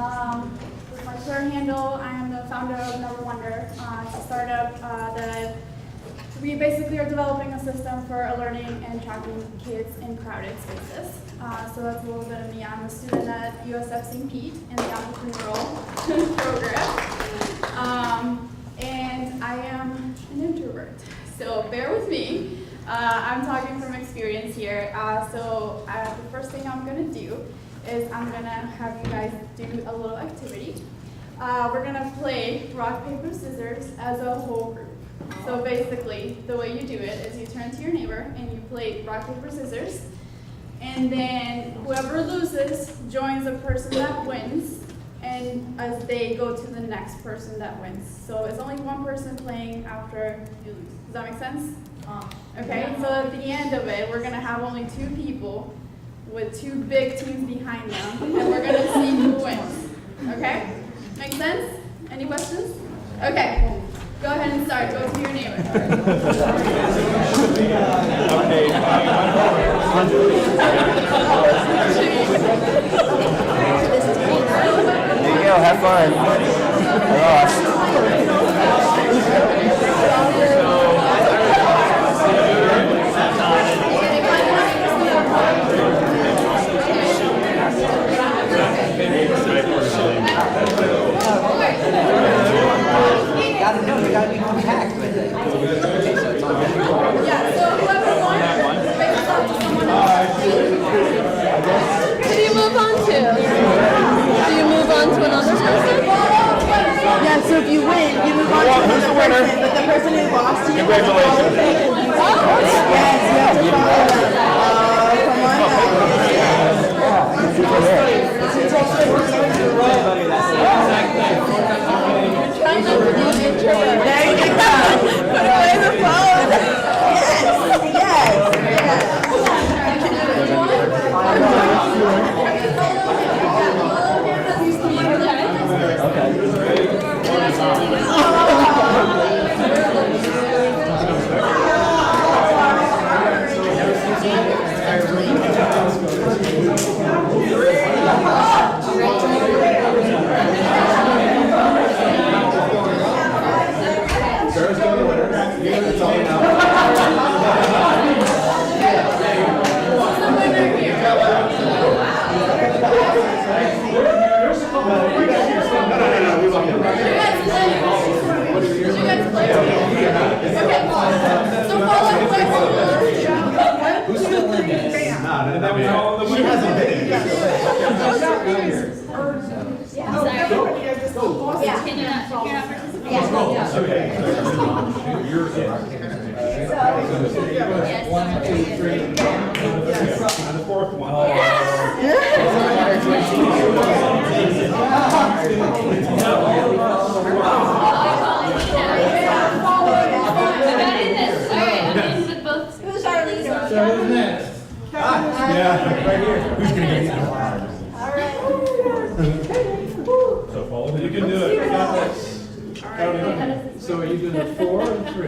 With my Twitter handle, I am the founder of Number Wonder. It's a startup that we basically are developing a system for learning and tracking kids in crowded spaces. So that's a little bit of me. I'm a student at USF St. Pete in the entrepreneurial program. And I am an introvert. So bear with me. I'm talking from experience here. The first thing I'm going to do is I'm going to have you guys do a little activity. We're going to play rock, paper, scissors as a whole group. So basically, the way you do it is you turn to your neighbor and you play rock, paper, scissors. And then whoever loses joins the person that wins, and as they go to the next person that wins. So it's only one person playing after you lose. Does that make sense? Okay, so at the end of it, we're going to have only two people with two big teams behind them, and we're going to see who wins. Okay? Make sense? Any questions? Okay. Go ahead and start. Go to your neighbor. Okay. There you go. Have fun. I lost. You gotta be compact with it. Yeah, so whoever won, face up to someone else. Who do you move on to? Do you move on to another person? Yeah, so if you win, you move on to another person, but the person who lost to you, congratulations. Yes, you have to follow them. Trying not to be an introvert. There you go. Put away the phone. Yes, So are you doing a 4 and 3?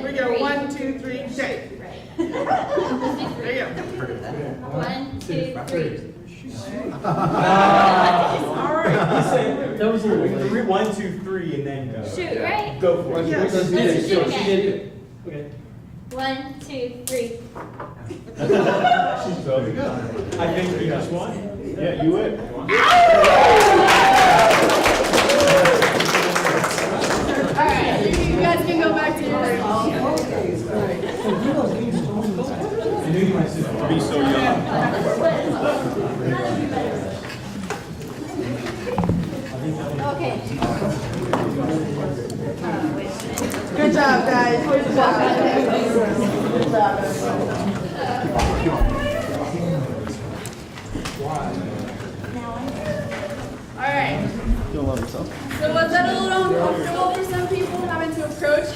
we go 1, 2, 3, take. There you go. 1, 2, 3. All right. That was your 3, 1, 2, 3, and then go. Shoot, right? Go for it. Yes. Let's just do it again. Okay. 1, 2, 3. I think you just won. Yeah, you would. Alright, you guys can go back to your To be so young. Okay. Good job, guys. Good job. Good job. Alright. You'll love yourself. So was that a little uncomfortable for some people having to approach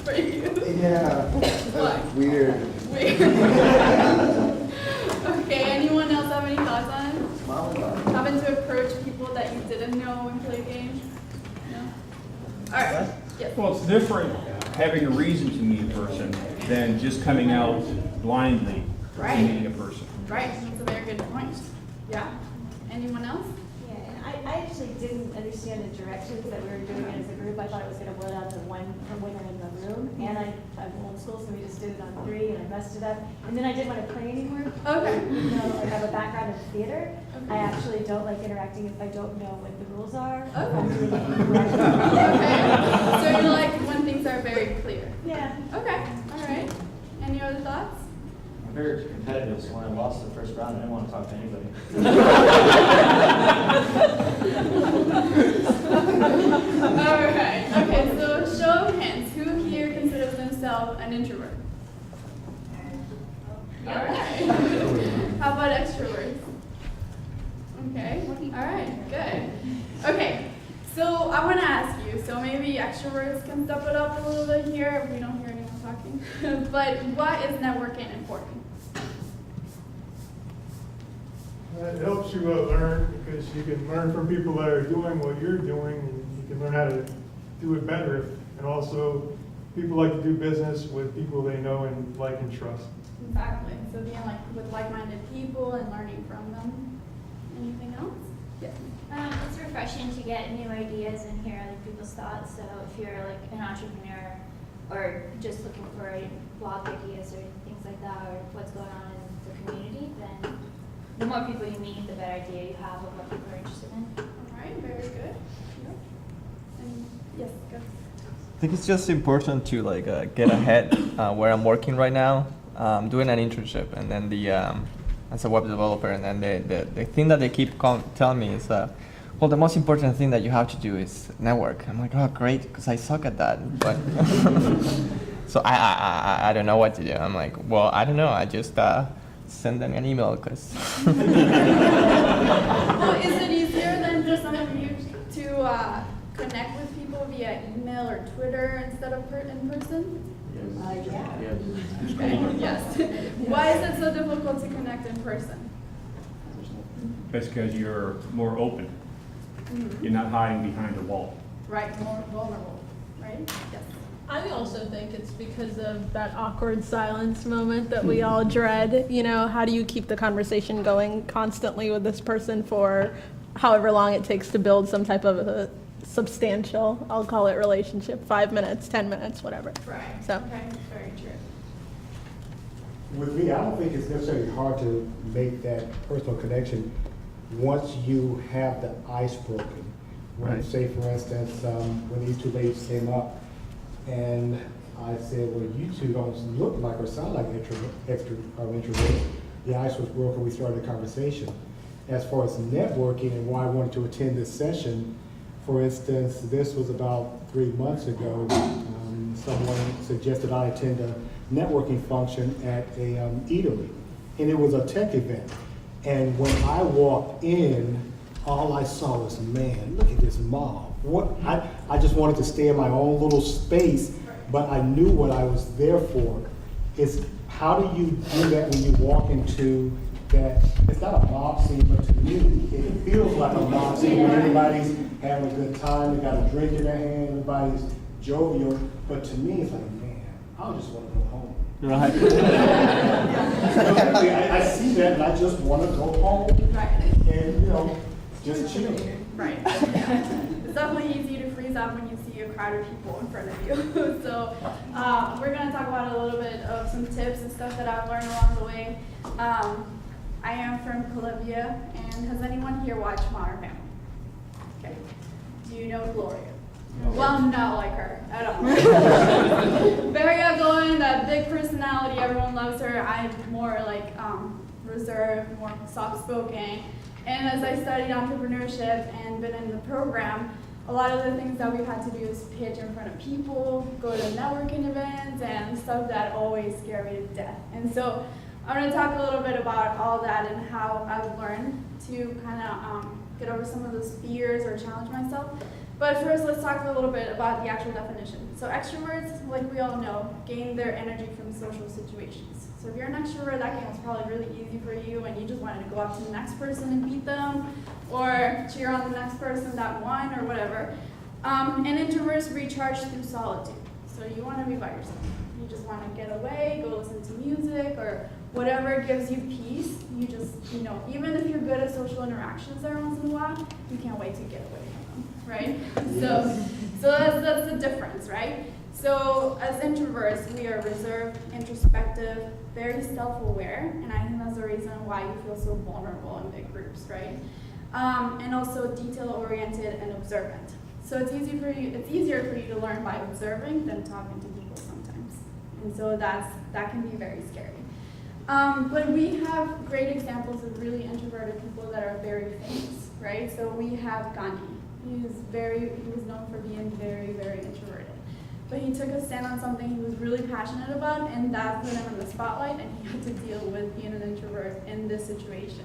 for you? Yeah, What? that's weird. Weird. Okay, anyone else have any thoughts on it? Having to approach people that you didn't know and play a game? No? Alright. Yes. Well, it's different having a reason to meet a person than just coming out blindly Right. and meeting a person. Right, that's a very good point. Yeah. Anyone else? Yeah, and I actually didn't understand the directions that we were doing it as a group. I thought it was going to boil down to one winner in the room. And I'm old school, so we just did it on 3 and I messed it up. And then I didn't want to play anymore. Okay. Even though I have a background in theater, I actually don't like interacting if I don't know what the rules are. I'm doing it incorrectly. Okay. So you like when things are very clear. Yeah. Okay. All right. Any other thoughts? I'm very competitive, so when I lost the first round, I didn't want to talk to anybody. All right. Okay. So show of hands. Who here considers themselves an introvert? All right. How about extroverts? Okay. All right. Good. Okay. So I want to ask you. So maybe extroverts can step it up a little bit here. We don't hear anyone talking. But why is networking important? It helps you learn because you can learn from people that are doing what you're doing, and you can learn how to do it better. And also, people like to do business with people they know and like and trust. Exactly. So being like with like-minded people and learning from them. Anything else? Yes. It's refreshing to get new ideas and hear other people's thoughts. So if you're like an entrepreneur or just looking for blog ideas or things like that, or what's going on in the community, then the more people you meet, the better idea you have of what people are interested in. All right. Very good. Yep. And yes, go. I think it's just important to like get ahead where I'm working right now. I'm doing an internship, and then as a web developer, and then the thing that they keep telling me is well, the most important thing that you have to do is network. I'm like, oh, great, because I suck at that. But so I don't know what to do. I'm like, well, I don't know. I just send them an email because. Well, is it easier than just some of you to connect with people via email or Twitter instead of in person? Yeah. Yes. Why is it so difficult to connect in person? That's because you're more open. You're not hiding behind a wall. Right, more vulnerable, right? Yes. I also think it's because of that awkward silence moment that we all dread. You know, how do you keep the conversation going constantly with this person for however long it takes to build some type of a substantial, I'll call it relationship, 5 minutes, 10 minutes, whatever. Right. So. Okay, very true. With me, I don't think it's necessarily hard to make that personal connection once you have the ice broken. When, Right. say, for instance, when these 2 ladies came up, and I said, well, you two don't look like or sound like introverts. The ice was broken, we started a conversation. As far as networking and why I wanted to attend this session, for instance, this was about 3 months ago. Someone suggested I attend a networking function at a eatery, and it was a tech event. And when I walked in, all I saw was, man, look at this mob. What I just wanted to stay in my own little space, but I knew what I was there for. It's how do you do that when you walk into that? It's not a mob scene, but to me, it feels like a mob scene where everybody's having a good time, they got a drink in their hand, everybody's jovial. But to me, it's like, man, I just want to go home. Right. I see that, and I just want to go home. Right. And just chill. Right. It's definitely easy to freeze up when you see a crowd of people in front of you. So we're going to talk about a little bit of some tips and stuff that I've learned along the way. I am from Colombia, and has anyone here watched Modern Family? Okay. Do you know Gloria? No. Well, I'm not like her at all. Very outgoing, that big personality, everyone loves her. I'm more like reserved, more soft-spoken. And as I studied entrepreneurship and been in the program, a lot of the things that we've had to do is pitch in front of people, go to networking events, and stuff that always scare me to death. And so I'm going to talk a little bit about all that and how I've learned to kind of get over some of those fears or challenge myself. But first, let's talk a little bit about the actual definition. So extroverts, like we all know, gain their energy from social situations. So if you're an extrovert, that game was probably really easy for you and you just wanted to go up to the next person and beat them or cheer on the next person that won or whatever. And introverts recharge through solitude. So you want to be by yourself. You just want to get away, go listen to music or whatever gives you peace. You just, even if you're good at social interactions there once in a while, you can't wait to get away from them, right? So that's the difference, right? So as introverts, we are reserved, introspective, very self-aware, and I think that's the reason why you feel so vulnerable in big groups, right? And also detail-oriented and observant. So it's easier for you to learn by observing than talking to people sometimes. And so that can be very scary. But we have great examples of really introverted people that are very famous, right? So we have Gandhi. He was known for being very, very introverted. But he took a stand on something he was really passionate about, and that put him in the spotlight, and he had to deal with being an introvert in this situation.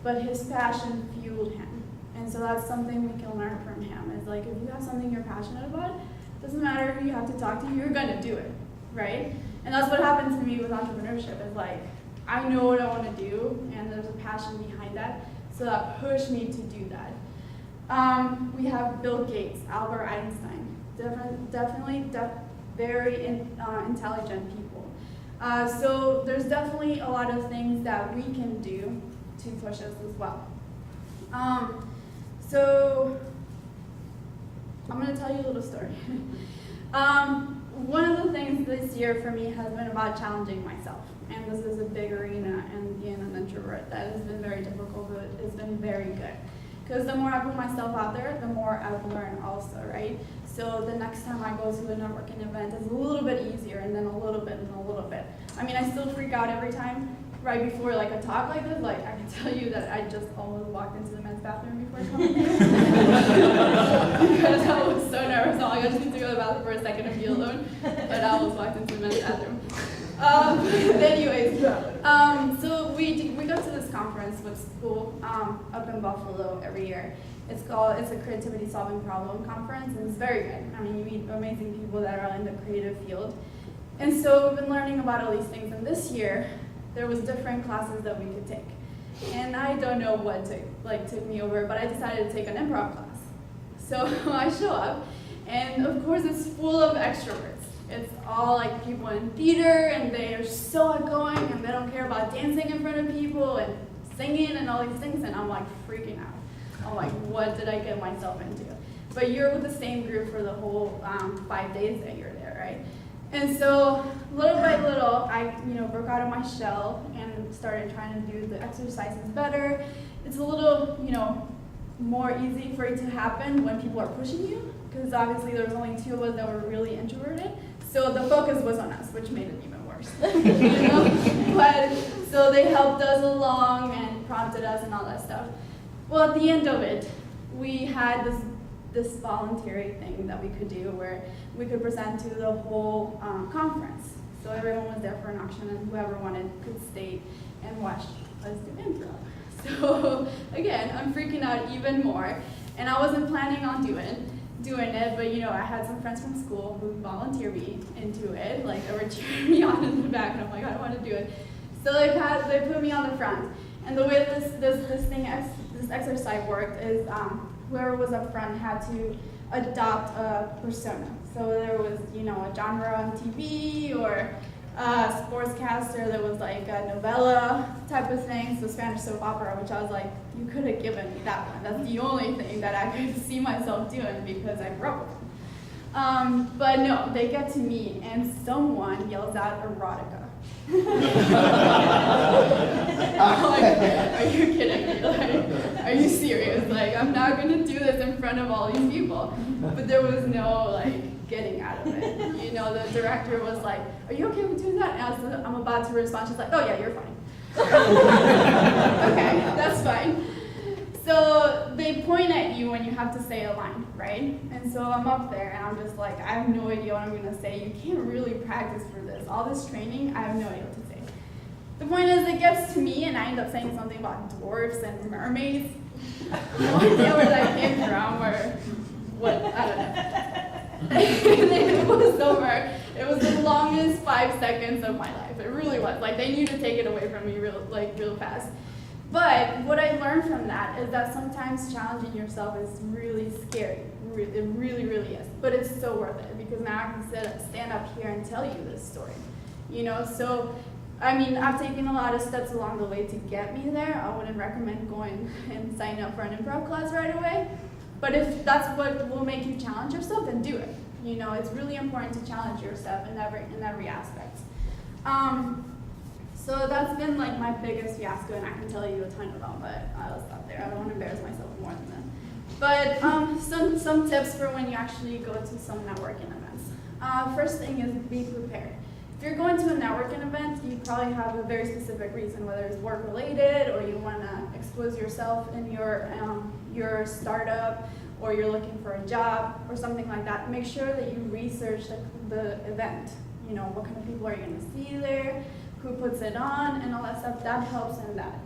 But his passion fueled him. And so that's something we can learn from him. Is like, if you have something you're passionate about, it doesn't matter who you have to talk to, you're gonna do it, right? And that's what happened to me with entrepreneurship. Is like, I know what I want to do, and there's a passion behind that, so that pushed me to do that. We have Bill Gates, Albert Einstein, definitely very intelligent people. So there's definitely a lot of things that we can do to push us as well. So I'm going to tell you a little story. One of the things this year for me has been about challenging myself. And this is a big arena, and being an introvert, that has been very difficult, but it's been very good. Because the more I put myself out there, the more I've learned also, right? So the next time I go to a networking event, it's a little bit easier, and then a little bit, and a little bit. I mean, I still freak out every time, right before like a talk like this. Like, I can tell you that I just almost walked into the men's bathroom before coming here. Because I was so nervous. I'm like, I just need to go to the bathroom for a second and be alone. But I almost walked into the men's bathroom. Anyways, so we go to this conference with school up in Buffalo every year. It's a creativity solving problem conference, and it's very good. I mean, you meet amazing people that are in the creative field. And so we've been learning about all these things, and this year there was different classes that we could take. And I don't know what took me over, but I decided to take an improv class. So I show up, and of course it's full of extroverts. It's all like people in theater, and they are so outgoing, and they don't care about dancing in front of people and singing and all these things, and I'm like freaking out. I'm like, what did I get myself into? But you're with the same group for the whole 5 days that you're there, right? And so little by little, I broke out of my shell and started trying to do the exercises better. It's a little more easy for it to happen when people are pushing you, because obviously there was only 2 of us that were really introverted. So the focus was on us, which made it even worse. But so they helped us along and prompted us and all that stuff. Well, at the end of it, we had this voluntary thing that we could do where we could present to the whole conference. So everyone was there for an auction, and whoever wanted could stay and watch us do improv. So again, I'm freaking out even more, and I wasn't planning on doing it, but I had some friends from school who volunteered me into it, like they were cheering me on in the back, and I'm like, I don't want to do it. So they put me on the front, and the way this exercise worked is whoever was up front had to adopt a persona. So there was a genre on TV or a sportscaster that was like a novella type of thing, so Spanish soap opera, which I was like, you could have given me that one. That's the only thing that I could see myself doing because I grew up with them. But no, they get to me and someone yells out erotica. I'm like, are you kidding me? Like, are you serious? Like, I'm not gonna do this in front of all these people. But there was no getting out of it. The director was like, are you okay with doing that? And I'm about to respond. She's like, oh yeah, you're fine. Okay, that's fine. So they point at you when you have to say a line, right? And so I'm up there and I'm just like, I have no idea what I'm gonna say. You can't really practice for this. All this training, I have no idea what to say. The point is, it gets to me and I end up saying something about dwarfs and mermaids. No idea where that came from or what, I don't know. It was over. It was the longest 5 seconds of my life. It really was. Like, they knew to take it away from me real fast. But what I learned from that is that sometimes challenging yourself is really scary. It really, really is. But it's so worth it because now I can stand up here and tell you this story. So I mean, I've taken a lot of steps along the way to get me there. I wouldn't recommend going and signing up for an improv class right away. But if that's what will make you challenge yourself, then do it. You know, it's really important to challenge yourself in every aspect. So that's been like my biggest fiasco, and I can tell you a ton of them, but I'll stop there. I don't want to embarrass myself more than that. But some tips for when you actually go to some networking events. First thing is be prepared. If you're going to a networking event, you probably have a very specific reason, whether it's work related or you want to expose yourself in your startup, or you're looking for a job or something like that. Make sure that you research the event. You know, what kind of people are you going to see there, who puts it on, and all that stuff. That helps in that.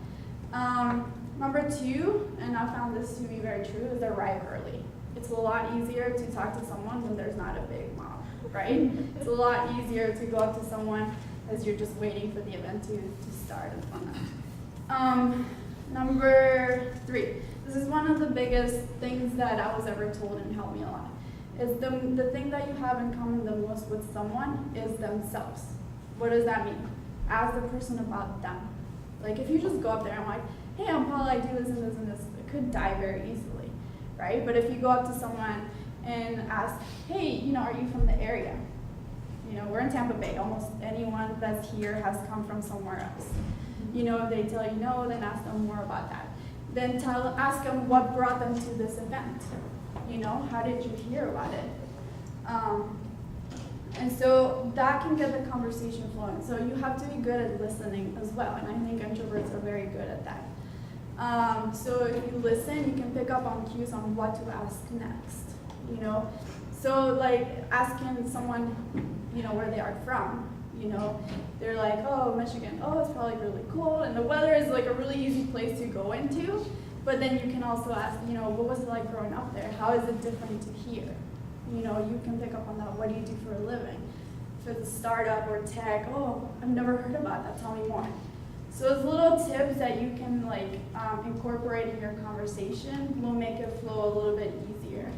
Number 2, and I found this to be very true, is arrive early. It's a lot easier to talk to someone when there's not a big mob, right? It's a lot easier to go up to someone as you're just waiting for the event to start and whatnot. Number 3, this is one of the biggest things that I was ever told and helped me a lot, is the thing that you have in common the most with someone is themselves. What does that mean? Ask the person about them. Like if you just go up there and I'm like, hey, I'm Paola, I do this and this and this, it could die very easily, right? But if you go up to someone and ask, hey, you know, are you from the area? You know, we're in Tampa Bay. Almost anyone that's here has come from somewhere else. You know, if they tell you no, then ask them more about that. Then ask them what brought them to this event. You know, how did you hear about it? And so that can get the conversation flowing. So you have to be good at listening as well, and I think introverts are very good at that. So if you listen, you can pick up on cues on what to ask next, you know? So like asking someone, you know, where they are from, you know, they're like, oh, Michigan, oh, it's probably really cold, and the weather is like a really easy place to go into, but then you can also ask, you know, what was it like growing up there? How is it different to here? You know, you can pick up on that. What do you do for a living? If it's a startup or tech, oh, I've never heard about that, tell me more. So those little tips that you can like incorporate in your conversation will make it flow a little bit easier.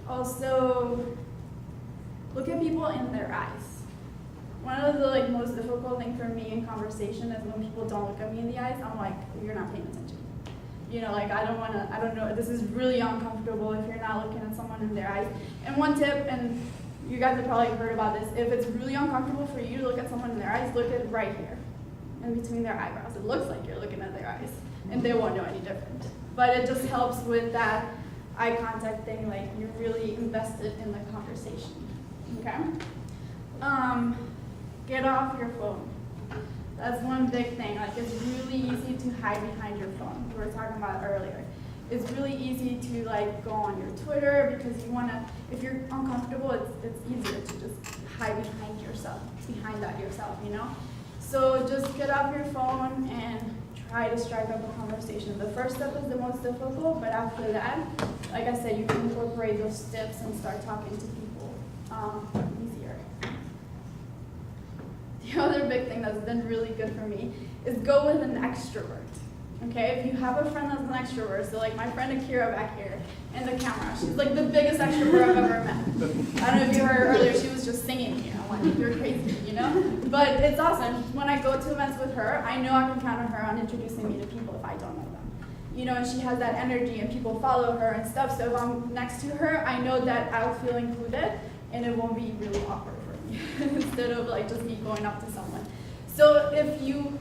Also, look at people in their eyes. One of the like most difficult things for me in conversation is when people don't look at me in the eyes. I'm like, you're not paying attention. You know, like I don't know, this is really uncomfortable if you're not looking at someone in their eyes. And one tip, and you guys have probably heard about this, if it's really uncomfortable for you to look at someone in their eyes, look at right here, in between their eyebrows. It looks like you're looking at their eyes, and they won't know any different. But it just helps with that eye contact thing, like you're really invested in the conversation, okay? Get off your phone. That's one big thing. Like it's really easy to hide behind your phone. We were talking about earlier. It's really easy to like go on your Twitter because you want to. If you're uncomfortable, it's easier to just hide behind yourself, you know. So just get off your phone and try to strike up a conversation. The first step is the most difficult, but after that, like I said, you can incorporate those tips and start talking to people easier. The other big thing that's been really good for me is go with an extrovert. Okay, if you have a friend that's an extrovert, so like my friend Akira back here in the camera, she's like the biggest extrovert I've ever met. I don't know if you heard her earlier, she was just singing, you know, like you're crazy, you know? But it's awesome. When I go to events with her, I know I can count on her on introducing me to people if I don't know them. You know, and she has that energy and people follow her and stuff, so if I'm next to her, I know that I'll feel included and it won't be really awkward for me instead of like just me going up to someone. So if you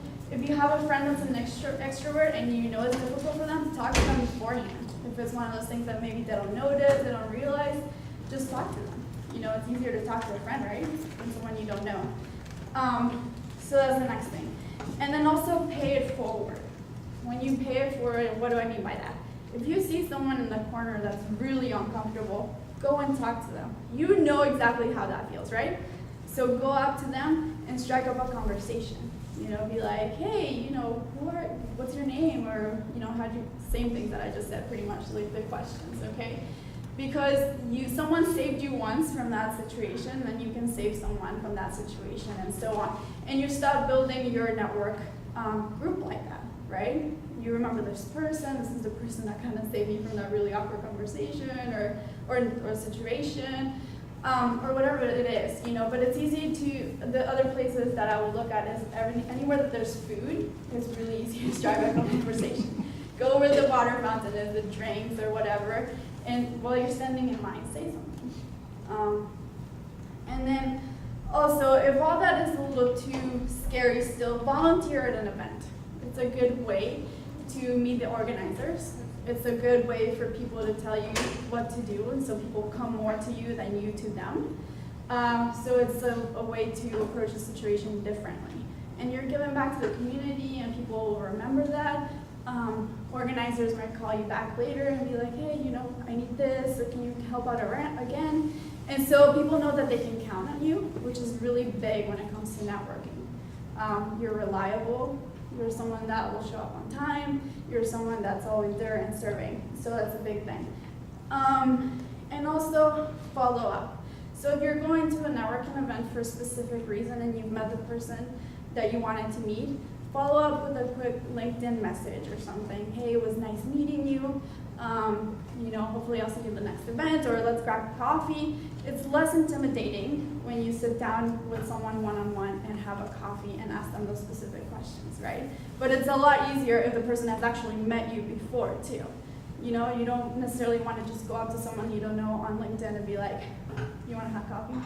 have a friend that's an extrovert and you know it's difficult for them, talk to them beforehand. If it's one of those things that maybe they don't notice, they don't realize, just talk to them. You know, it's easier to talk to a friend, right, than someone you don't know. So that's the next thing. And then also pay it forward. When you pay it forward, what do I mean by that? If you see someone in the corner that's really uncomfortable, go and talk to them. You know exactly how that feels, right? So go up to them and strike up a conversation. You know, be like, hey, you know, what's your name? Or, you know, same things that I just said pretty much, like the questions, okay? Because someone saved you once from that situation, then you can save someone from that situation and so on. And you start building your network group like that, right? You remember this is the person that kind of saved me from that really awkward conversation or situation. or whatever it is, you know. But it's easy to, the other places that I will look at is anywhere that there's food, it's really easy to strike up a conversation. Go where the water fountain is, the drinks or whatever, and while you're standing in line, say something. And then also, if all that is a little too scary still, volunteer at an event. It's a good way to meet the organizers. It's a good way for people to tell you what to do, and so people come more to you than you to them. So it's a way to approach the situation differently. And you're giving back to the community, and people will remember that. Organizers might call you back later and be like, hey, you know, I need this, so can you help out again? And so people know that they can count on you, which is really big when it comes to networking. You're reliable. You're someone that will show up on time. You're someone that's always there and serving. So that's a big thing. And also follow up. So if you're going to a networking event for a specific reason and you've met the person that you wanted to meet, follow up with a quick LinkedIn message or something. Hey, it was nice meeting you. You know, hopefully I'll see you at the next event, or let's grab coffee. It's less intimidating when you sit down with someone one-on-one and have a coffee and ask them those specific questions, right? But it's a lot easier if the person has actually met you before too. You know, you don't necessarily want to just go up to someone you don't know on LinkedIn and be like, you want to have coffee?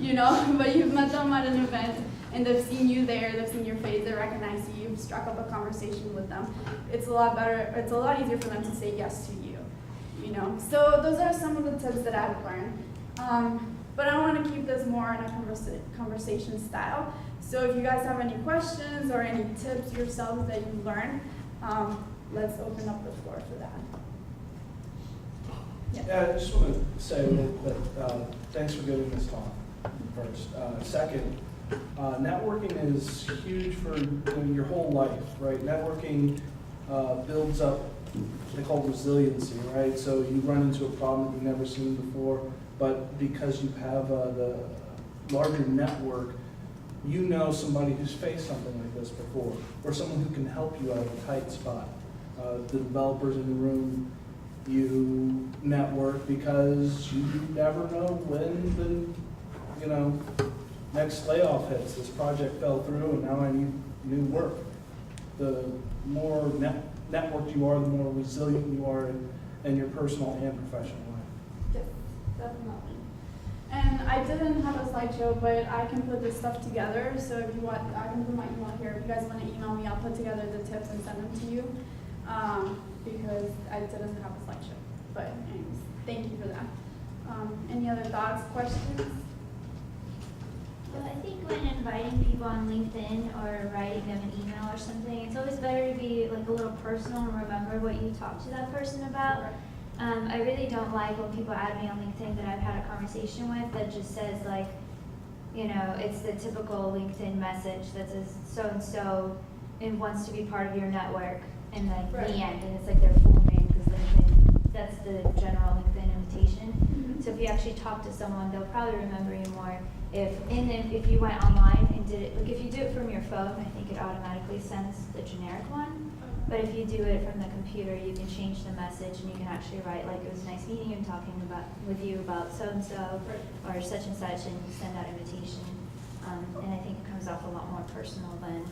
You know, but you've met them at an event and they've seen you there, they've seen your face, they recognize you, you've struck up a conversation with them. It's a lot better, it's a lot easier for them to say yes to you, you know. So those are some of the tips that I've learned. But I want to keep this more in a conversation style. So if you guys have any questions or any tips yourselves that you learned, let's open up the floor for that. Yeah, I just want to say that thanks for giving this talk first. Second, networking is huge for your whole life, right? Networking builds up what they call resiliency, right? So you run into a problem that you've never seen before, but because you have the larger network, you know somebody who's faced something like this before, or someone who can help you out of a tight spot. The developers in the room, you network because you never know when the next layoff hits. This project fell through and now I need new work. The more networked you are, the more resilient you are in your personal and professional life. Yes, definitely. And I didn't have a slideshow, but I can put this stuff together. So if you want, I can put my email here. If you guys want to email me, I'll put together the tips and send them to you. Because I didn't have a slideshow. But anyways, thank you for that. Any other thoughts, questions? Well, I think when inviting people on LinkedIn or writing them an email or something, it's always better to be like a little personal and remember what you talked to that person about. I really don't like when people add me on LinkedIn that I've had a conversation with that just says like, you know, it's the typical LinkedIn message that says so-and-so and wants to be part of your network and like the end, and it's like their full name because LinkedIn, that's the general LinkedIn invitation. So if you actually talk to someone, they'll probably remember you more. If you went online and did it, like if you do it from your phone, I think it automatically sends the generic one. But if you do it from the computer, you can change the message and you can actually write like, it was nice meeting you and talking with you about so-and-so or such and such, and you send that invitation. And I think it comes off a lot more personal than,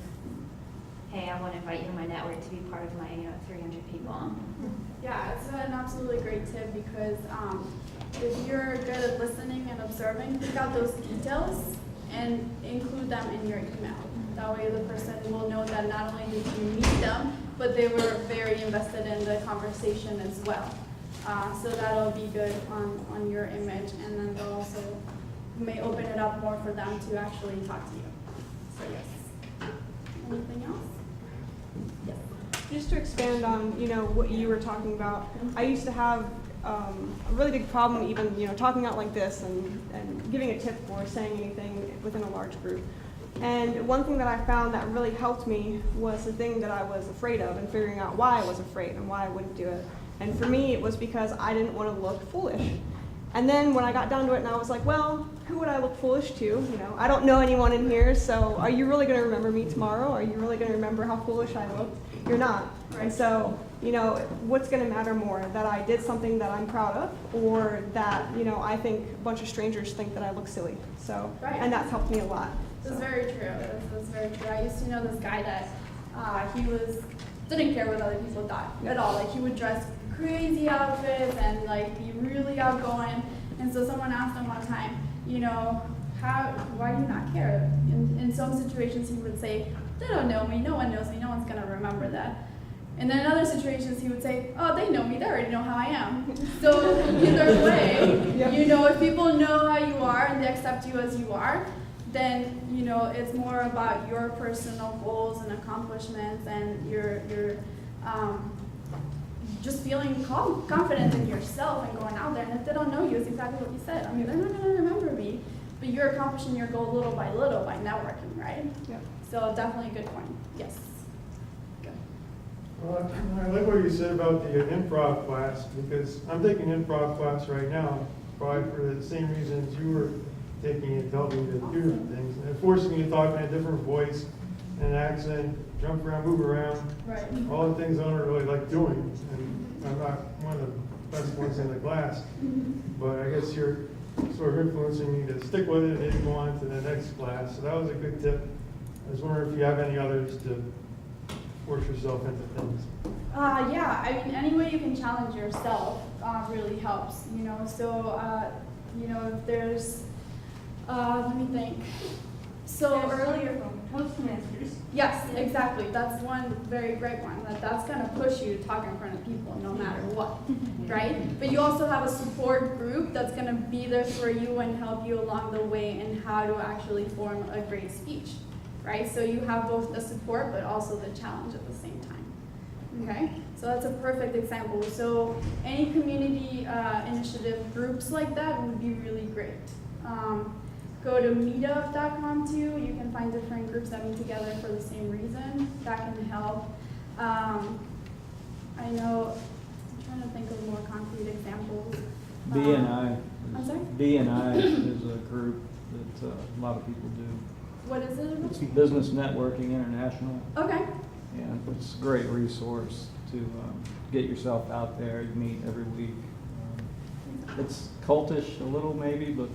hey, I want to invite you to my network to be part of my 300 people. Yeah, it's an absolutely great tip because if you're good at listening and observing, pick out those details and include them in your email. That way the person will know that not only did you meet them, but they were very invested in the conversation as well. So that'll be good on your image, and then they'll also may open it up more for them to actually talk to you. So yes. Anything else? Yes. Just to expand on, what you were talking about, I used to have a really big problem even, talking out like this and giving a tip or saying anything within a large group. And one thing that I found that really helped me was the thing that I was afraid of and figuring out why I was afraid and why I wouldn't do it. And for me, it was because I didn't want to look foolish. And then when I got down to it and I was like, well, who would I look foolish to? You know, I don't know anyone in here, so are you really going to remember me tomorrow? Are you really going to remember how foolish I looked? You're not. And so, you know, what's going to matter more? That I did something that I'm proud of, or that, you know, I think a bunch of strangers think that I look silly. So, and that's helped me a lot. That's very true. That's very true. I used to know this guy that didn't care what other people thought at all. Like, he would dress crazy outfits and like be really outgoing. And so someone asked him one time, you know, why do you not care? In some situations he would say, they don't know me, no one knows me, no one's gonna remember that. And then in other situations he would say, oh, they know me, they already know how I am. So either way, you know, if people know how you are and they accept you as you are, then, you know, it's more about your personal goals and accomplishments and your just feeling confident in yourself and going out there. And if they don't know you, it's exactly what you said. I mean, they're not going to remember me, but you're accomplishing your goal little by networking, right? Yep. So definitely a good point. Yes. Good. Well, I like what you said about the improv class, because I'm taking improv class right now, probably for the same reasons you were taking it, to help me to do things. And it forced me to talk in a different voice and accent, jump around, move around. Right. All the things I don't really like doing. And I'm not one of the best ones in the class. But I guess you're sort of influencing me to stick with it and go on to the next class. So that was a good tip. I was wondering if you have any others to force yourself into things. Yeah, I mean, any way you can challenge yourself really helps, you know. So, you know, if there's, let me think. So earlier, Toastmasters. yes, exactly. That's one very great one. That's going to push you to talk in front of people no matter what, right? But you also have a support group that's going to be there for you and help you along the way in how to actually form a great speech, right? So you have both the support but also the challenge at the same time. Okay, so that's a perfect example. So any community initiative groups like that would be really great. Go to meetup.com too. You can find different groups that meet together for the same reason. That can help. I know, I'm trying to think of more concrete examples. BNI. I'm sorry? BNI is a group that a lot of people do. What is it? It's Business Networking International. Okay. And it's a great resource to get yourself out there. You meet every week. It's cultish a little maybe, but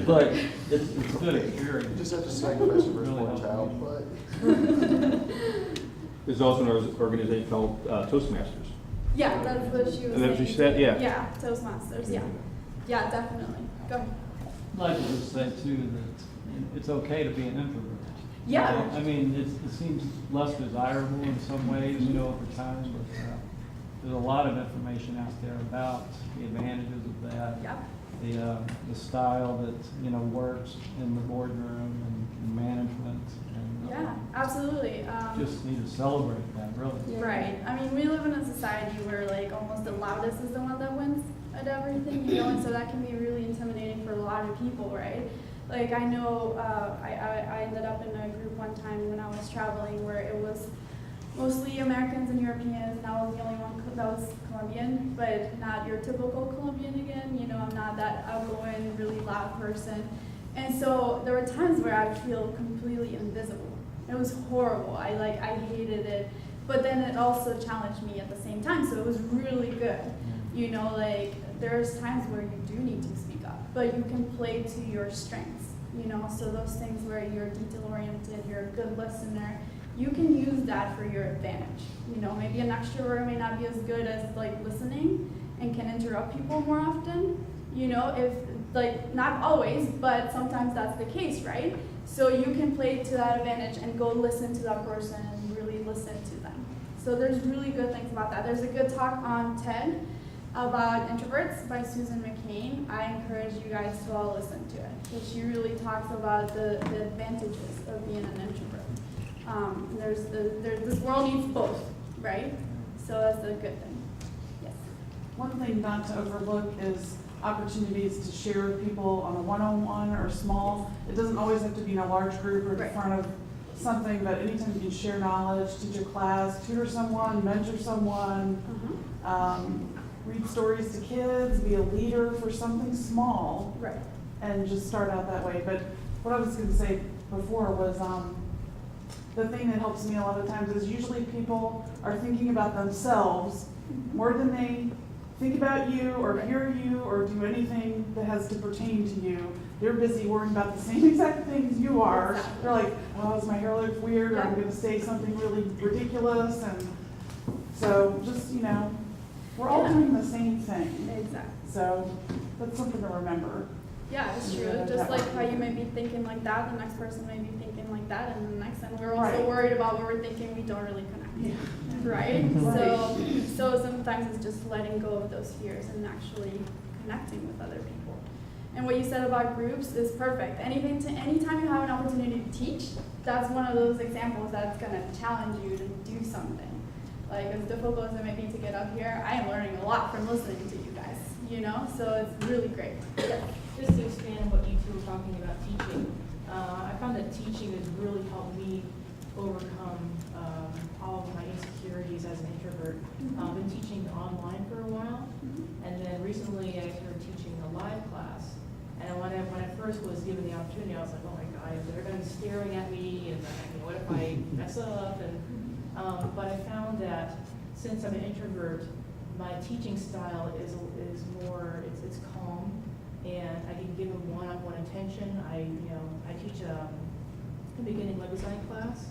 but it's good experience. You just have to sacrifice your firstborn child, but. There's also an organization called Toastmasters. Yeah, that's what she was And that's what saying. you said, yeah. Yeah, Toastmasters, yeah. Yeah, definitely. Go ahead. I'd like to just say too that it's okay to be an introvert. Yeah. I mean, it seems less desirable in some ways, you know, over time, but there's a lot of information out there about the advantages of that. Yep. The style that, you know, works in the boardroom and management. And, Yeah, absolutely. just need to celebrate that, really. Right. I mean, we live in a society where like almost the loudest is the one that wins at everything, you know, and so that can be really intimidating for a lot of people, right? Like I know I ended up in a group one time when I was traveling where it was mostly Americans and Europeans, and I was the only one that was Colombian, but not your typical Colombian again. You know, I'm not that outgoing, really loud person. And so there were times where I would feel completely invisible. It was horrible. I hated it. But then it also challenged me at the same time, so it was really good. You know, like there's times where you do need to speak up, but you can play to your strengths. You know, so those things where you're detail-oriented, you're a good listener, you can use that for your advantage. You know, maybe an extrovert may not be as good as like listening and can interrupt people more often. You know, if like not always, but sometimes that's the case, right? So you can play to that advantage and go listen to that person and really listen to them. So there's really good things about that. There's a good talk on TED about introverts by Susan McCain. I encourage you guys to all listen to it, because she really talks about the advantages of being an introvert. This world needs both, right? So that's a good thing. Yes. One thing not to overlook is opportunities to share with people on a one-on-one or small. It doesn't always have to be in a large group or in front of something, but anytime you can share knowledge, teach a class, tutor someone, mentor someone, read stories to kids, be a leader for something small, Right. and just start out that way. But what I was gonna say before was, the thing that helps me a lot of times is usually people are thinking about themselves more than they think about you or hear you or do anything that has to pertain to you. They're busy worrying about the same exact things you are. They're like, oh, does my hair look weird, or I'm gonna say something really ridiculous, and so just, you know, we're all doing the same thing. Exactly. So that's something to remember. Yeah, it's true. Yeah, Just that like one. how you may be thinking like that, the next person may be thinking like that, and the next, and we're Right. also worried about what we're thinking, we don't really connect. Yeah. Right? Right. So sometimes it's just letting go of those fears and actually connecting with other people. And what you said about groups is perfect. Anytime you have an opportunity to teach, that's one of those examples that's gonna challenge you to do something. Like, as difficult as it may be to get up here, I am learning a lot from listening to you guys, you know? So it's really great. Yeah. Just to expand on what you two were talking about teaching, I found that teaching has really helped me overcome all of my insecurities as an introvert. I've been teaching online for a while, and then recently I started teaching a live class. And when I first was given the opportunity, I was like, oh my God, they're going to be staring at me, and what if I mess up? And but I found that since I'm an introvert, my teaching style is more, it's calm, and I can give them one-on-one attention. I teach a beginning web design class,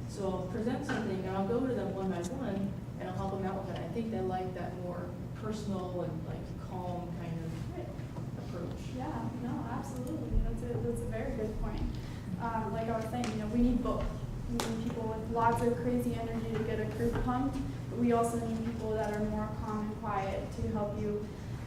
so I'll present something and I'll go to them one by one and I'll help them out with it. I think they like that more personal and like calm kind of approach. Yeah, no, absolutely. That's a very good point. Like I was saying, we need both. We need people with lots of crazy energy to get a group pumped, but we also need people that are more calm and quiet to help you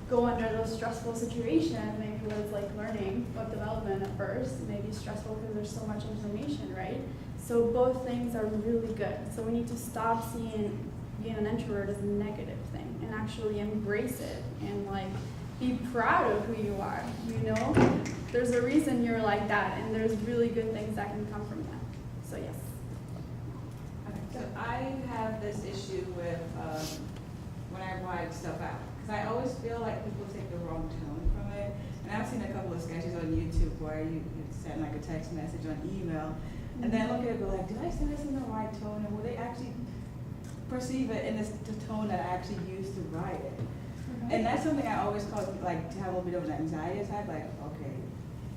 go under those stressful situations. Maybe it was like learning web development at first, maybe stressful because there's so much information, right? So both things are really good. So we need to stop seeing being an introvert as a negative thing and actually embrace it and like be proud of who you are, There's a reason you're like that, and there's really good things that can come from that. So yes. Okay, so I have this issue with when I write stuff out, because I always feel like people take the wrong tone from it. And I've seen a couple of sketches on YouTube where you send like a text message on email, and then look at it and go like, did I send this in the right tone, and will they actually perceive it in the tone that I actually used to write it? And that's something I always cause like to have a little bit of an anxiety attack, like, okay,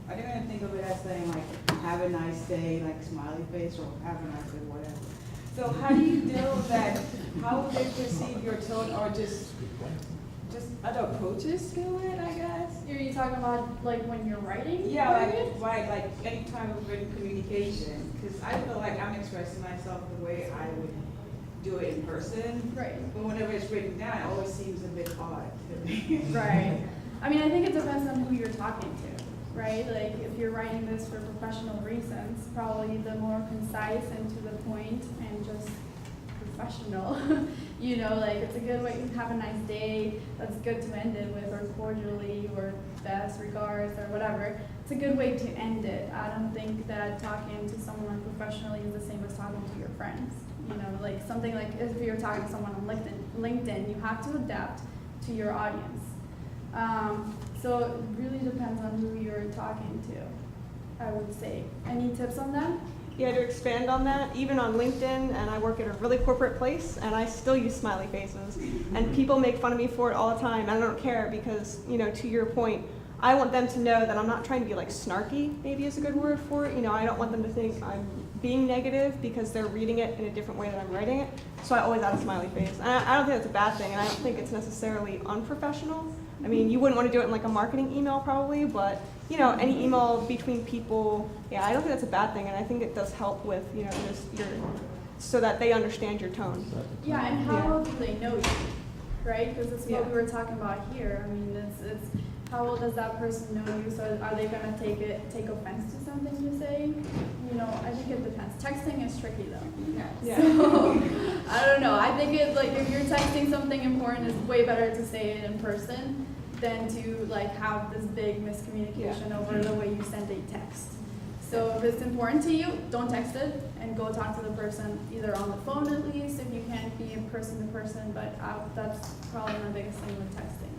are they gonna think of it as saying like, have a nice day, like smiley face, or have a nice day, whatever. So how do you deal with that? How would they perceive your tone, or just other approaches to it, I guess? Are you talking about like when you're writing? Yeah, like any type of written communication, because I feel like I'm expressing myself the way I would do it in person. Right. But whenever it's written down, it always seems a bit odd to me. Right. I mean, I think it depends on who you're talking to, right? Like, if you're writing this for professional reasons, probably the more concise and to the point and just professional, like it's a good way to have a nice day, that's good to end it with, or cordially, or best regards, or whatever. It's a good way to end it. I don't think that talking to someone professionally is the same as talking to your friends. Like something like if you're talking to someone on LinkedIn, you have to adapt to your audience. So it really depends on who you're talking to, I would say. Any tips on that? Yeah, to expand on that, even on LinkedIn, and I work at a really corporate place, and I still use smiley faces. And people make fun of me for it all the time, and I don't care because, to your point, I want them to know that I'm not trying to be like snarky, maybe is a good word for it. I don't want them to think I'm being negative because they're reading it in a different way than I'm writing it. So I always add a smiley face. And I don't think that's a bad thing, and I don't think it's necessarily unprofessional. I mean, you wouldn't want to do it in like a marketing email probably, but any email between people, yeah, I don't think that's a bad thing, and I think it does help with, so that they understand your tone. Yeah, and how well do they know you, right? Because it's what we were talking about here. I mean, it's how well does that person know you? So are they gonna take offense to something you say? I think it depends. Texting is tricky though. Yeah. So I don't know. I think it if you're texting something important, it's way better to say it in person than to have this big miscommunication over the way you send a text. So if it's important to you, don't text it, and and go talk to the person either on the phone at least if you can't be in person to person, but that's probably my biggest thing with texting.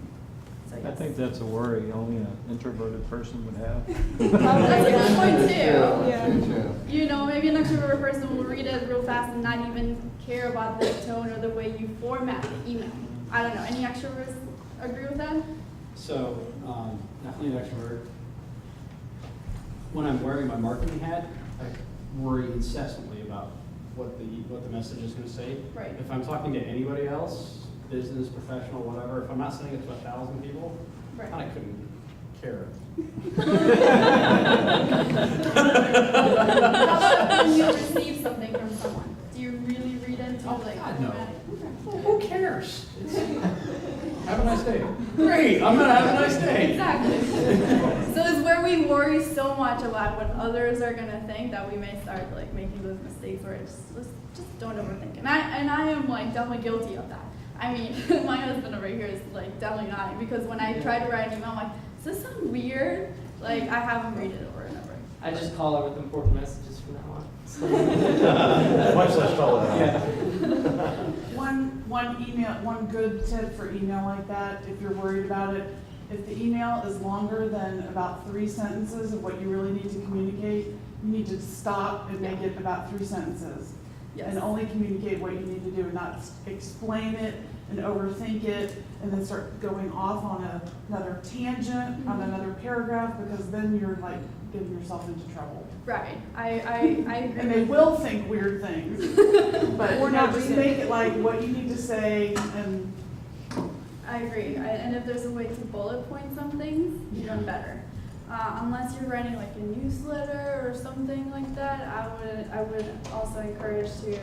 So, I yes. think that's a worry only an introverted person would have. That's a good point too. Yeah. You know, maybe an extrovert person will read it real fast and not even care about the tone or the way you format the email. I don't know. Any extroverts agree with that? So, definitely an extrovert. When I'm wearing my marketing hat, I worry incessantly about what the message is going to say. Right. If I'm talking to anybody else, business, professional, whatever, if I'm not sending it to 1,000 people, Right. I couldn't care. How about when you receive something from someone? Do you really read into like? God, no. Okay. Who cares? Have a nice day. Great, I'm gonna have a nice day. Exactly. So it's where we worry so much about what others are gonna think that we may start like making those mistakes where it's just don't overthink. And I am like definitely guilty of that. I mean, my husband over here is like definitely not, because when I try to write an email, I'm like, does this sound weird? Like I have him read it over and over. I just call it with important messages from now on. Much less call it out. Yeah. One good tip for email like that, if you're worried about it, if the email is longer than about 3 sentences of what you really need to communicate, you need to stop and make it about 3 sentences. Yes. And only communicate what you need to do, and not explain it and overthink it and then start going off on another tangent, on another paragraph, because then you're like getting yourself into trouble. Right. I agree. And they will think weird things, but Or not just read it. make it like what you need to say, and I agree. And if there's a way to bullet point some things, even better. Unless you're writing like a newsletter or something like that, I would also encourage to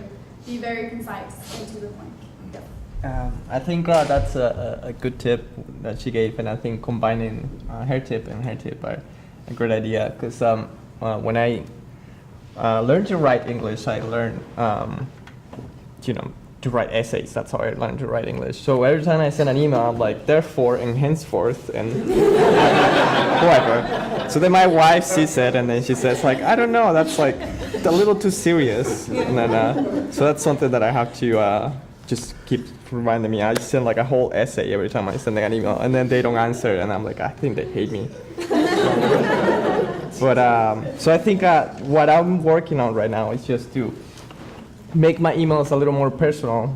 be very concise and to the point. Yep. I think that's a good tip that she gave, and I think combining her tip and her tip are a great idea, because when I learned to write English, I learned to write essays. That's how I learned to write English. So every time I send an email, I'm like, therefore and henceforth and whatever. So then my wife sees it, and then she says like, I don't know, that's like a little too serious. And then so that's something that I have to just keep reminding me. I send like a whole essay every time I send an email, and then they don't answer, and I'm like, I think they hate me. But so I think what I'm working on right now is just to make my emails a little more personal,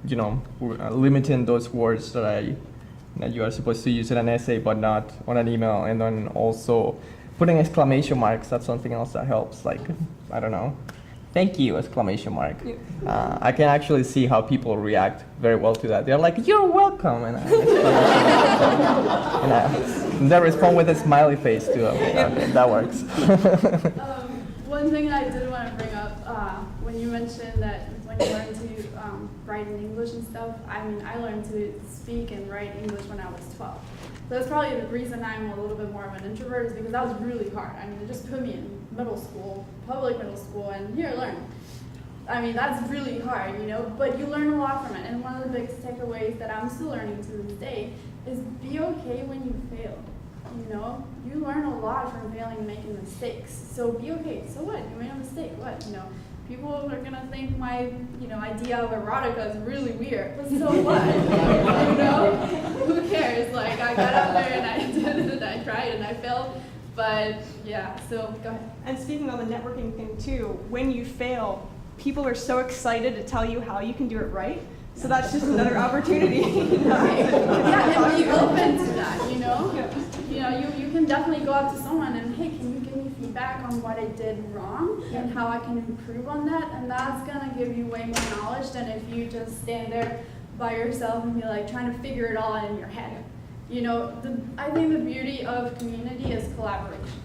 limiting those words that you are supposed to use in an essay but not on an email, and then also putting exclamation marks. That's something else that helps, like, I don't know, thank you, exclamation mark. I can actually see how people react very well to that. They're like, you're welcome, and they respond with a smiley face too. Okay, that works. One thing I did want to bring up, when you mentioned that when you learn to write in English and stuff, I mean, I learned to speak and write English when I was 12. So that's probably the reason I'm a little bit more of an introvert, is because that was really hard. I mean, it just put me in middle school, public middle school, and here, learn. I mean, that's really hard, but you learn a lot from it. And one of the biggest takeaways that I'm still learning to this day is be okay when you fail. You learn a lot from failing and making mistakes. So be okay. So what? You made a mistake. What? People are gonna think my, idea of erotica is really weird. But so what? Who cares? Like, I got out there and I did it and I tried and I failed. But yeah, so go ahead. And speaking on the networking thing too, when you fail, people are so excited to tell you how you can do it right. So that's just another opportunity. Right. Yeah, and be open to that, You can definitely go up to someone and, hey, can you give me feedback on what I did wrong and how I can improve on that? And that's going to give you way more knowledge than if you just stand there by yourself and be like trying to figure it all out in your head. I think the beauty of community is collaboration,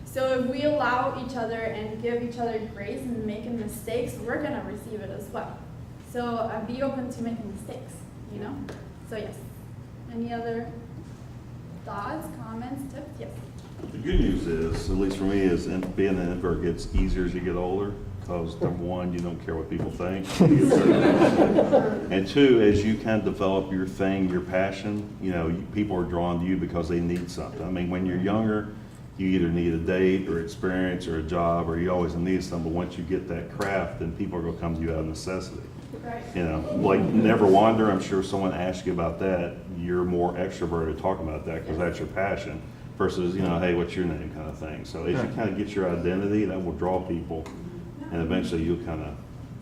So if we allow each other and give each other grace and making mistakes, we're going to receive it as well. So be open to making mistakes, So yes. Any other thoughts, comments, tips? Yes. The good news is, at least for me, is being an introvert gets easier as you get older, because number one, you don't care what people think. And two, as you kind of develop your thing, your passion, people are drawn to you because they need something. I mean, when you're younger, you either need a date or experience or a job, or you always need some, but once you get that craft, then people are gonna come to you out of necessity. Right. You know, like Never Wander, I'm sure someone asked you about that, you're more extroverted talking about that because that's your passion versus, you know, hey, what's your name kind of thing. So as you kind of get your identity, that will draw people and eventually you'll kind of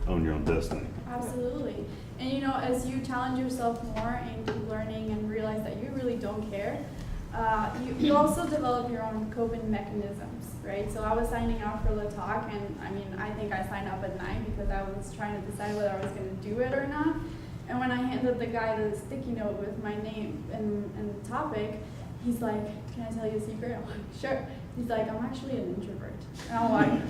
own your own destiny. Absolutely. And you know, as you challenge yourself more and keep learning and realize that you really don't care, you also develop your own coping mechanisms, right? So I was signing up for the talk, and I mean, I think I signed up at 9 because I was trying to decide whether I was going to do it or not. And when I handed the guy the sticky note with my name and the topic, he's like, "Can I tell you a secret?" I'm like, "Sure." He's like, "I'm actually an introvert." And I'm like,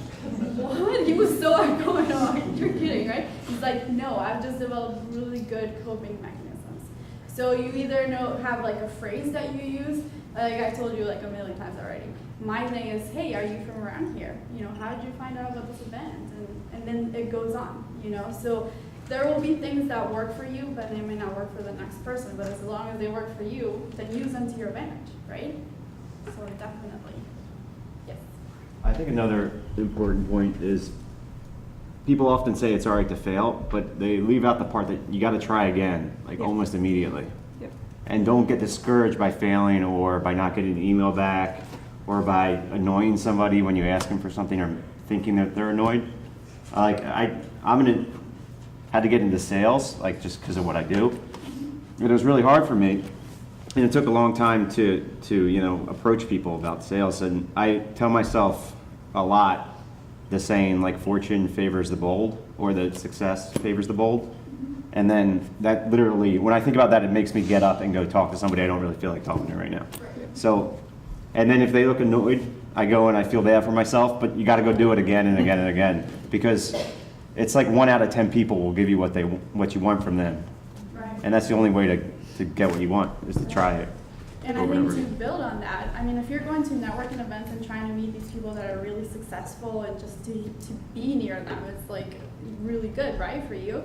"What?" He was so outgoing. I'm like, "You're kidding, right?" He's like, "No, I've just developed really good coping mechanisms." So you either have like a phrase that you use, like I told you like a million times already. My thing is, "Hey, are you from around here? You know, how did you find out about this event?" And then it goes on, you know. So there will be things that work for you, but they may not work for the next person. But as long as they work for you, then use them to your advantage, right? So definitely, yes. I think another important point is people often say it's all right to fail, but they leave out the part that you got to try again, like almost immediately. Yep. And don't get discouraged by failing or by not getting an email back or by annoying somebody when you ask them for something or thinking that they're annoyed. Had to get into sales, like just because of what I do. And it was really hard for me. And it took a long time to you know, approach people about sales. And I tell myself a lot the saying like fortune favors the bold or the success favors the bold. And then that literally, when I think about that, it makes me get up and go talk to somebody I don't really feel like talking to right now. So, and then if they look annoyed, I go and I feel bad for myself, but you got to go do it again and again and again because it's like 1 out of 10 people will give you what you want from them. Right. And that's the only way to get what you want is to try it. And I think to build on that, I mean, if you're going to networking events and trying to meet these people that are really successful and just to be near them, it's like really good, right, for you.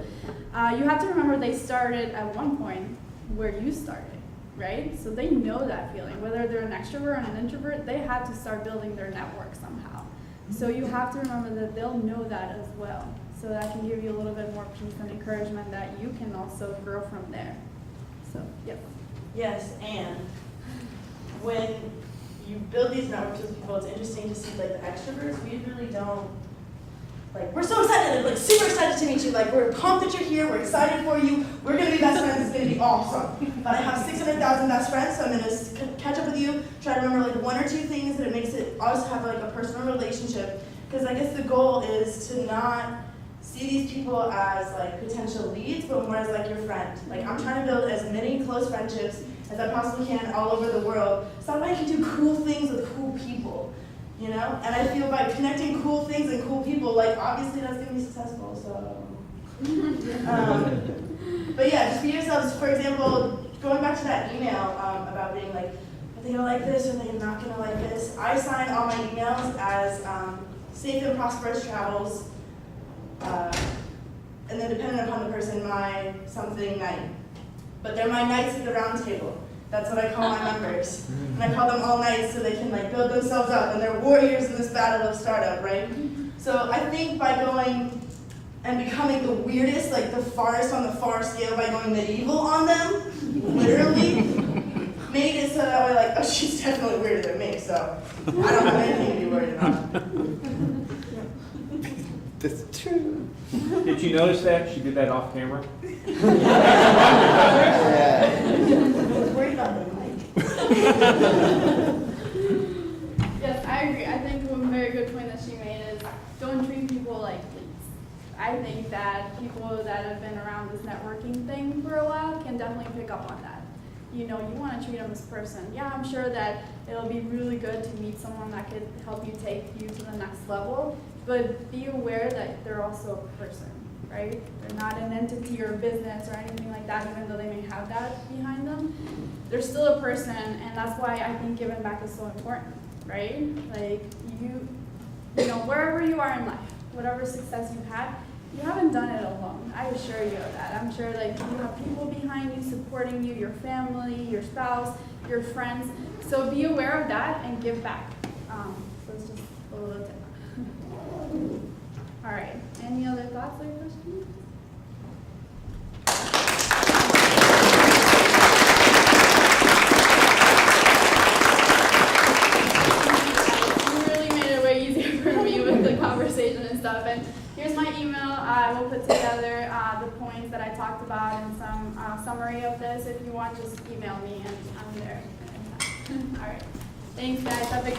You have to remember they started at one point where you started, right? So they know that feeling. Whether they're an extrovert or an introvert, they had to start building their network somehow. So you have to remember that they'll know that as well. So that can give you a little bit more peace and encouragement that you can also grow from there. So, yep. Yes, and when you build these networks with people, it's interesting to see like the extroverts, we really don't, like, we're so excited, like super excited to meet you, like we're pumped that you're here, we're excited for you, we're gonna be best friends, it's gonna be awesome. But I have 600,000 best friends, so I'm gonna catch up with you, try to remember like 1 or 2 things that it makes it us have like a personal relationship, because I guess the goal is to not see these people as like potential leads, but more as like your friend. Like I'm trying to build as many close friendships as I possibly can all over the world, so that way I can do cool things with cool people, you know? And I feel by connecting cool things and cool people, like obviously that's gonna be successful, so. But yeah, just be yourselves. For example, going back to that email about being like, are they gonna like this or are they not gonna like this? I sign all my emails as safe and prosperous travels, and then depending upon the person, my something night. But they're my knights at the round table. That's what I call my members. And I call them all knights so they can like build themselves up and they're warriors in this battle of startup, right? So I think by going and becoming the weirdest, like the farthest on the far scale by going medieval on them, literally, made it so that way like, oh, she's definitely weirder than me, so I don't have anything to be worried about. That's true. Did you notice that? She did that off camera? Yes, I agree. I think one very good point that she made is don't treat people like leads. I think that people that have been around this networking thing for a while can definitely pick up on that. You know, you want to treat them as a person. Yeah, I'm sure that it'll be really good to meet someone that could help you take you to the next level, but be aware that they're also a person, right? They're not an entity or a business or anything like that, even though they may have that behind them. They're still a person, and that's why I think giving back is so important, right? Like, you know, wherever you are in life, whatever success you've had, you haven't done it alone. I assure you of that. I'm sure like you have people behind you supporting you, your family, your spouse, your friends. So be aware of that and give back. So it's just a little tip. All right, any other thoughts or questions? Really made it way easier for me with the conversation and stuff. And here's my email. I will put together the points that I talked about and some summary of this. If you want, just email me and I'm there. All right. Thanks, guys. Have a good